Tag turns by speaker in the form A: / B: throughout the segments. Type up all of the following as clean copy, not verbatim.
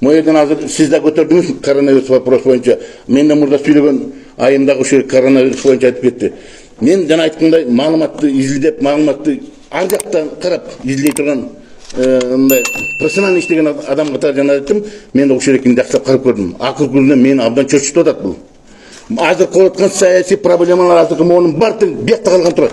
A: Моерден азыр сиз да көтөрдүңүз коронавирус вопрос боюнча. Мен да мурда сүйлөгөн айымдагы ушул коронавирус боюнча айтып кетти. Мен жана айткандай маалыматты изилдеп, маалыматты ар жактан карап изилдей турган мындай профессионально иштеген адам катары жана айттым. Мен да ушул эркин жакшылап карап көрдүм. Акыл күнүнөн мени абдан чочутуп атат бул. Азыр болуп аткан саясий проблемалар азыркы моунун баардыгы биякта калган турат.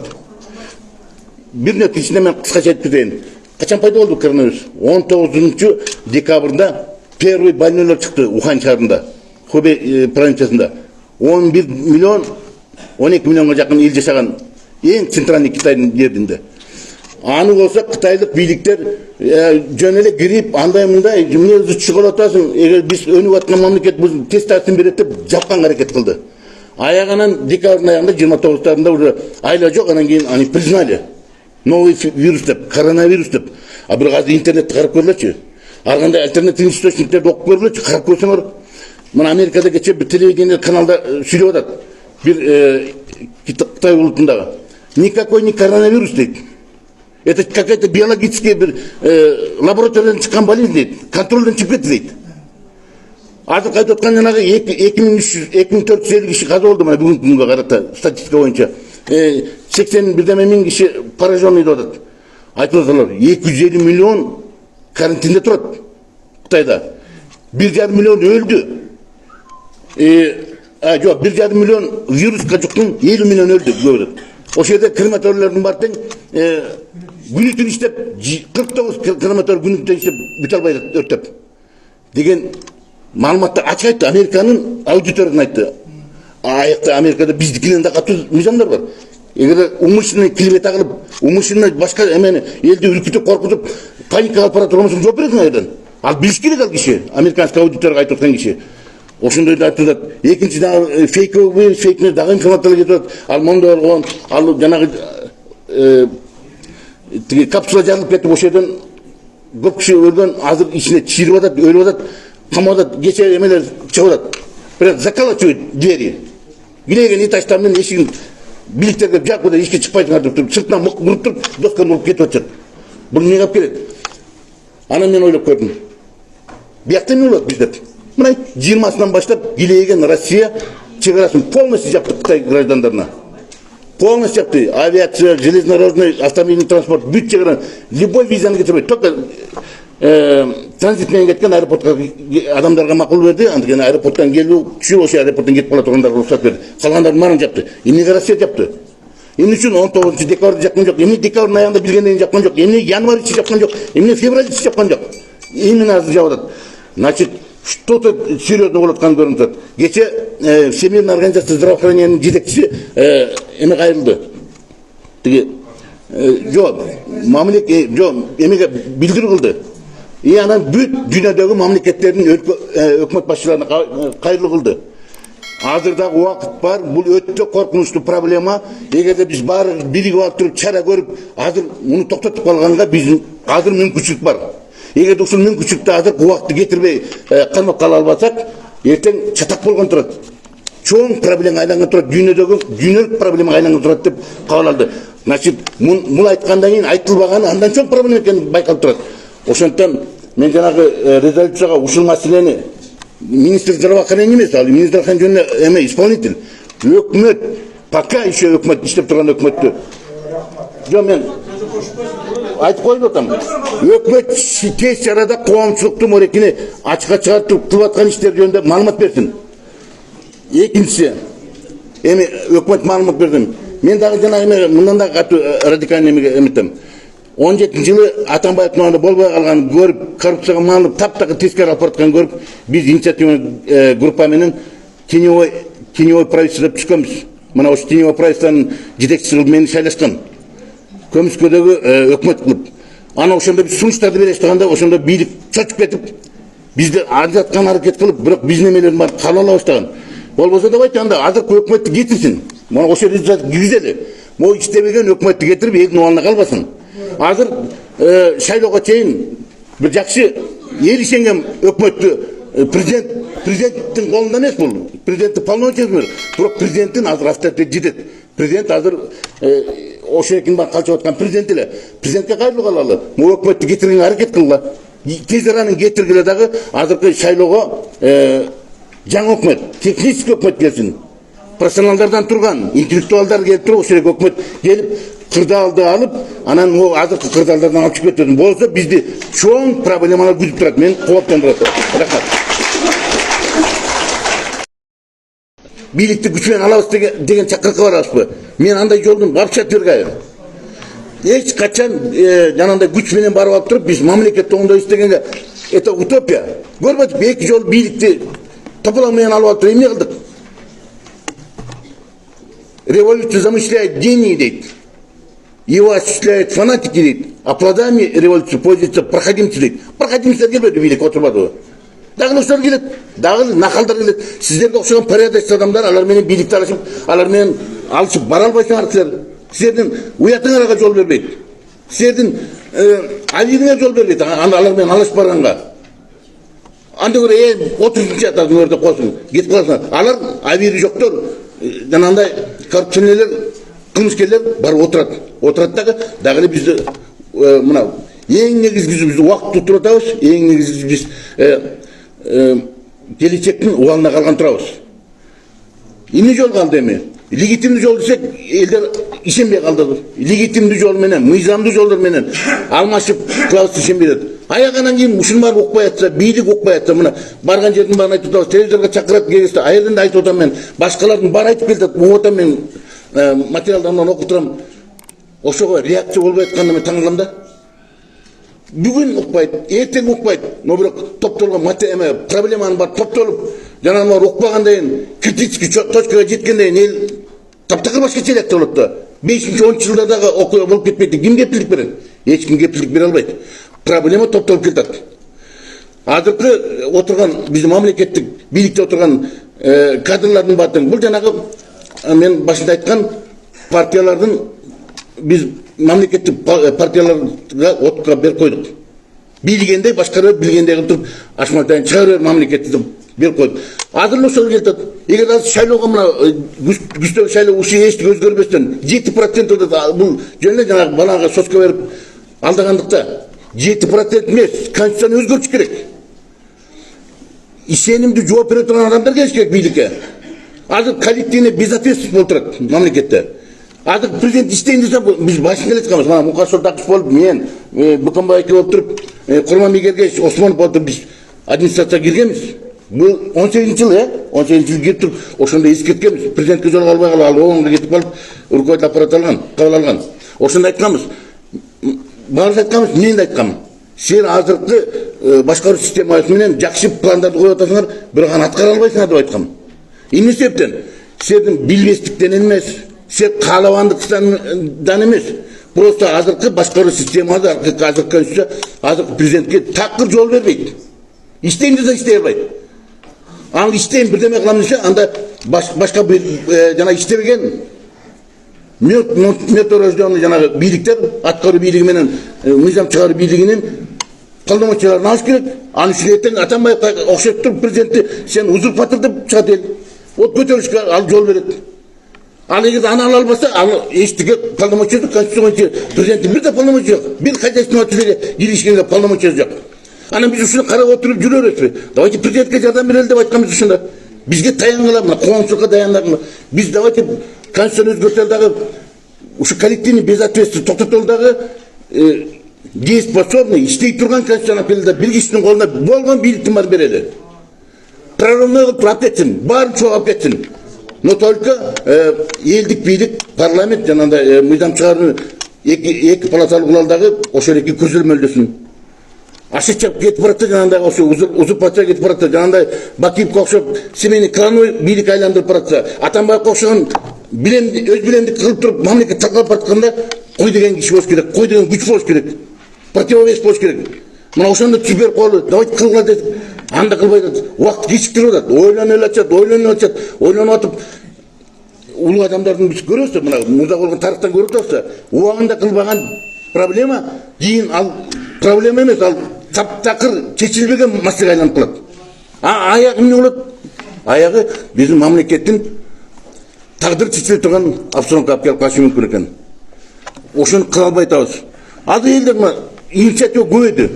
A: Бир нөт ичинде мен кыскача айтып кетейин. Качан пайда болду коронавирус? 19 декабрда первый больнойлор чыкты Ухань шаарында, Хубей провинциясында. 11 миллион, 12 миллионга жакын эл жашаган эң центральный Китайдын жеринде. Аны болсо кытайлык бийликтер жөн эле кирип, андай мындай эмнени чыгарып атасың, эгер биз өнүп аткан мамлекет бул тест таасирин берет деп жапкан аракет кылды. Аягынан декабрдын аягында 29-тарында уже айла жок, анан кийин аны признали. Новый вирус деп, коронавирус деп. А бир азыр интернетти карап көрүлөчү. Ар кандай альтернативный источниктерди окуп көрүлөчү, карап көрсөңөр. Мына Америкада кече бир телевидение каналда сүйлөп атат. Бир Кытай улутундагы. Никакой не коронавирус дейт. Это какая-то биологическая бир лабораториядан чыккан болезнь дейт. Контролдон чыгып кетти дейт. Азыр кайтып аткан жанагы 2450 киши каза болду мына бүгүнкү күнгө карата статистика боюнча. 81 миң киши пораженный деп атат. Айтып аталар 250 миллион карантинде турат Кытайда. 1,5 миллион өлдү. Жок, 1,5 миллион вируска жуктун, 50 миллион өлдү деп. Ошол жерде крематориялардын бар тең күнү түн иштеп, 49 крематорий күнү түн иштеп бүтө албай өрттөп. Деген маалыматты ачык айтты, Американын аудиториясын айтты. Аякта Америкада биздикинен да катуу мыйзамдар бар. Эгер умышленно клевета кылып, умышленно башка эмени элди үркүтүп, коркутуп, паникага алып бара турган болсоң жооп бересиң айдан. Ал билиш керек ал киши, американский аудиторияга айтып аткан киши. Ошондойду айтып атат. Экинчи дагы фейк дагы информациялар кетип атат. Ал мондой болгон, ал жанагы тиги капсула жарылып кетип, ошол жерден көп киши өлгөн, азыр ичине чийирип атат, өлүп атат, камап атат, кече эмелер чыгып атат. Бирок заколачивают двери. Билеген этаждар менен эшигин бийликтерге жакпыда эшикке чыкпайсыңар деп туруп, сыртынан мык уруп туруп, досканы уруп кетип атышат. Бул эмнеге алып келет? Анан мен ойлоп көрдүм. Биякта эмне болот бизде? Мына 20-сынан баштап килейген Россия чегарасын полностью жапты Кытай граждандарына. Полностью жапты. Авиация, железнодорожный, автомобильный транспорт, бүт чегараны. Любой визаны кетирбейт. Только транзит менен кеткен аэропортко адамдарга макул берди. Андыктан аэропорттон келүү, түшүп ошол аэропорттон кетип кала тургандарга уруксат берди. Калгандардын баарын жапты. Эмнеге Россия жапты? Эмне үчүн 19 декабрда жапкан жок? Эмне декабрдын аягында билгенден жапкан жок? Эмне январь ичи жапкан жок? Эмне февраль ичи жапкан жок? Именно азыр жапып атат. Значит, что-то серьезно болуп аткан көрүнүп атат. Кече Всемирная организация здравоохранениянын жетекчиси эме кайрылды. Тиги жок, мамлекет жок, эмеге билдирүү кылды. Анан бүт дүйнөдөгү мамлекеттердин өкмөт башчыларына кайрылуу кылды. Азыр дагы убакыт бар, бул өтө коркунучтуу проблема. Эгерде биз баары биригип алып туруп, чара көрүп, азыр муну токтотуп калганга биздин азыр мүмкүнчүлүк бар. Эгерде ушул мүмкүнчүлүктү азыр убакытты кетирбей кармап кала албасак, эртең чатак болгон турат. Чоң проблема айланган турат, дүйнөлүк проблема айланган турат деп кабыл алды. Значит, муну айткандан кийин айтылбаганы андан чоң проблема экени байкалып турат. Ошондон мен жанагы резолюцияга ушул маселени министр здравоохранения эмес, ал министр здравоохранения эме исполнитель. Өкмөт, пока еще өкмөт иштеп турган өкмөттү. Жок, мен айтып коюп атам. Өкмөт тез арада коомчулуктун морекини ачыкка чыгартып кылып аткан иштер жөнүндө маалымат берсин. Экинчиси, эми өкмөт маалымат бердим. Мен дагы жана эме мындан да катуу радикальный эмеге эметем. 17-жылы Атамбаевдин ордунда болбой калганын көрүп, коррупцияга маалып, таптакыр тескери алып баратканын көрүп, биз инициативный группа менен теневой правительство деп түшкөнбүз. Мына ошо теневой правительствонун жетекчиси кылып мени шайлашкан. Көмүскөдөгү өкмөт кылып. Ана ошондо биз сунуштарды бере баштаганда, ошондо бийлик чочуп кетип, бизди ажыраткан аракет кылып, бирок биздин эмелердин баары кабыл баштаган. Болбосо давайте анда азыркы өкмөттү кетирсин. Мына ошол результат киргизели. Могу иштебеген өкмөттү кетирип, элдин убалына калбасын. Азыр шайлоого чейин бир жакшы эл ишенген өкмөттү президенттин колунда эмес бул. Президенттин полномочиясы бар. Бирок президенттин азыр авторитети жетет. Президент азыр ошол экин бар калчып аткан президент эле. Президентке кайрылып калалы. Могу өкмөттү кетирүүгө аракет кылгыла. тез аранын кетиргиле дагы азыркы шайлоого жаңы өкмөт, технический өкмөт келсин. Профессионалдардан турган, интеллектуалдар келип туруп, ошол өкмөт келип кырдаалды алып, анан о азыркы кырдаалдардан алып чыгып кетет. Болсо бизди чоң проблемалар күтүп турат. Мен кооптондурат. Рахмат. Бийликти күч менен алабыз деген чакырык барабызбы? Мен андай жолдун вообще тыргайым. Эч качан жанагындай күч менен барып алып туруп, биз мамлекетти оңдойбуз дегенге это утопия. Көрбөдүк, эки жол бийликти тополоң менен алып алып туруп эмне кылдык? Революцию замышляют гении, дейт. Его осуществляют фанатики, дейт. А плодами революции пользуются проходимцы, дейт. Проходимцер келбеди бийлик отурбады. Дагы ошолор келет, дагы накалдар келет. Сиздерге окшогон порядочный адамдар алар менен бийликти алышып, алар менен алышып бара албайсыңар силер. Силердин уятыңарга жол бербейт. Силердин алиңер жол бербейт. Алар менен алышып барганга. Анда көрө 30-чы этаждын өрдө койсун, кетип каласыңар. Алар авири жоктор, жанагындай коррупционерлер, кылмыскерлер барып отурат дагы эле бизди мына эң негизгиси биз убакытты туруп атабыз, эң негизгиси биз келечектин убалына калган турабыз. Эмне жол калды эми? Легитимдүү жол десек, элдер ишенбей калды. Легитимдүү жол менен, мыйзамдуу жолдор менен алмашып кылабыз ишенбей атат. Аяганан кийин ушуну барып укпай атса, бийлик укпай атса, мына барган жердин баарын айтып атабыз, телевизорго чакырат келсе, аерден да айтып атам мен, башкалардын баары айтып келет, угуп атам мен материалдардан окуп турам. Ошого реакция болбой атканда мен таң калам да. Бүгүн укпайт, эртең укпайт, но бирок топтолгон проблеманы бар топтолуп, жанагылар укпагандан кийин критический точкага жеткенден кийин эл таптакыр башкача электер болот да. 5-10 жылда дагы окуя болуп кетпейт. Ким кепилдик берет? Эч ким кепилдик бере албайт. Проблема топтолуп кетет. Азыркы отурган биздин мамлекеттик бийликте отурган кадрлардын баардыгы бул жанагы мен башында айткан партиялардын биз мамлекеттик партияларга отка берип койдук. Билгендей башкара билгендей кылып туруп ашматайын чыгара бер мамлекетти деп берип койдук. Азыр ошол келет. Эгер азыр шайлоого мына күздөгү шайлоо ушул эчтеке өзгөрбөстөн 7% өтөт. Бул жөн эле жанагы балага соска берип алдагандыкта 7% эмес, конституцияны өзгөртүш керек. Ишенимдүү жооп бере турган адамдар келиш керек бийликке. Азыр коллективный безответственность болуп турат мамлекетте. Азыр президент иштейин десе биз башында эле айтканбыз. Мана Мукашев Такыш болуп, мен Быканбай аке болуп туруп, Курманбек Осмонов болуп туруп биз администрацияга киргенбиз. Бул 18-жыл, 18-жыл кирип туруп, ошондо эскерткенбиз. Президентке жолуга албай калып, ал оңго кетип калып, руководитель аппарат кабыл алган. Ошондо айтканбыз. Баарыбыз айтканбыз, мен да айткам. Сен азыркы башкаруу системасы менен жакшы пландарды коюп атасыңар, бирок аны аткара албайсыңар деп айткам. Эмне себептен? Сендин билбестиктен эмес, сен каалабандыктан эмес. Просто азыркы башкаруу системасы, азыркы конституция, азыркы президентке такыр жол бербейт. Иштейм десе иштей албайт. Ал иштейм бирдеме кылам десе, анда башка жана иштебеген мертворожденный жанагы бийликтер, аткаруу бийлиги менен мыйзам чыгаруу бийлигинин полномочияларын алыш керек. Аны ертең Атамбаевка окшоп туруп президентти сен узурпатор деп чыгат эл. Вот көтөрүшкө ал жол берет. Ал эгер аны ала албаса, ал эчтеке полномочия жок, конституциялык президенттин бир да полномочия жок. Бир хозяйственный учреждение киришкенге полномочия жок. Анан биз ушуну карап отуруп жүрө беребизби? Давайте президентке жардам берели деп айтканбыз ушунда. Бизге таянгыла, мына коомчулукка таянгыла. Биз давайте конституцияны өзгөртөлү дагы, ушу коллективный безответственность токтотолу дагы, дееспособный, иштей турган конституцияны алып келели, бир кишинин колунда болгон бийликтин баарын берели. Прорывной кылып алып кетсин, баарын чогулуп алып кетсин. Но только элдик бийлик, парламент жанагындай мыйзам чыгаруу эки палаталуу кылалдагы ошол эки көзөлмөлдөсүн. Ашычап кетип баратты жанагындай ошо узурпация кетип баратты, жанагындай Бакиевке окшоп семейный клановый бийлик айландырып баратса, Атамбаевке окшогон өз билемдик кылып туруп мамлекет талкалап баратканда кой деген киши болуш керек, кой деген күч болуш керек, противовес болуш керек. Мына ошондо түз берип коелу, давайте кылгыла десек, анда кылбай атат. Убакыт кечиктирип атат, ойлонуп атып, улуу адамдардын биз көрөбүз, мына мурда болгон тарыхтан көрүп атабыз. Убагында кылбаган проблема кийин ал проблема эмес, ал таптакыр чечилбеген маселеге айланып калат. Аягы эмне болот? Аягы биздин мамлекеттин тагдыр чечиле турган обстановка алып келип калышы мүмкүн экен. Ошону кыла албай атабыз. Азыр элдер инициатива көбөйдү.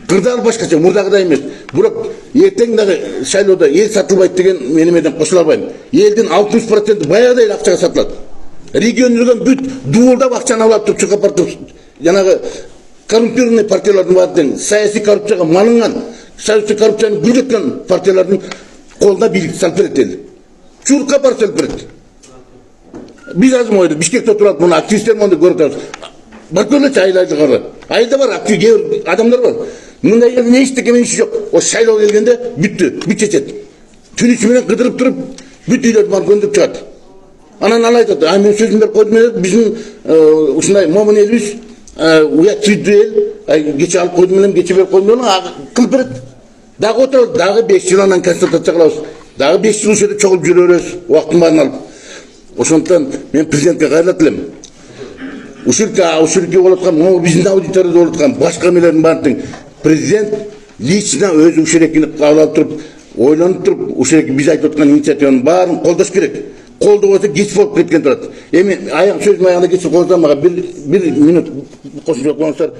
A: Кырдаал башкача, мурдагыдай эмес. Бирок эртең дагы шайлоодо эл сатылбайт деген мен менен кошула албайм. Элдин 60% баягыдай эле акчага сатылат. Региондордон бүт дуулдап акчаны алып туруп чыгып бартып, жанагы коррумпированный партиялардын баардыгы саясий коррупцияга малынган, саясий коррупцияны гүлдөткөн партиялардын колуна бийлик салып берет эл. Чуркка барып салып берет. Биз азыр ойдuk, Бишкекте турат, муну активисттер монду көрүп атабыз. Баркөлөчү айла жогору. Айылда бар, актив адамдар бар. Мындай жерде не иштеген иши жок. О шайлоо келгенде бүттү, бүт чечет. Түн ичи менен кыдырып туруп, бүт үйлөрдү барып көндүрүп чыгат. Анан ал айтат, мен сөзүм берип койдум эле, биздин ушундай момун элибиз, уят сүйдүү эл, кече алып койдум элем, кече берип койдум элем, кылып берет. Дагы отурабыз, дагы 5 жыл анан конституция кылабыз. Дагы 5 жыл ушерде чогулуп жүрө беребиз, убакыттын баарын алып. Ошондуктан мен президентке кайрылат элем. Уширке болуп аткан, могу биздин аудиторияда болуп аткан башка эмелердин баардыгын президент лично өзү ушерекини кабыл алып туруп, ойлонуп туруп, ушереки биз айтып аткан инициативанын баарын колдош керек. Колдобосо кеч болуп кеткен турат. Эми сөзүмдүн аягында кечип койсоң, мага 1 минут кошумча коюңуздар.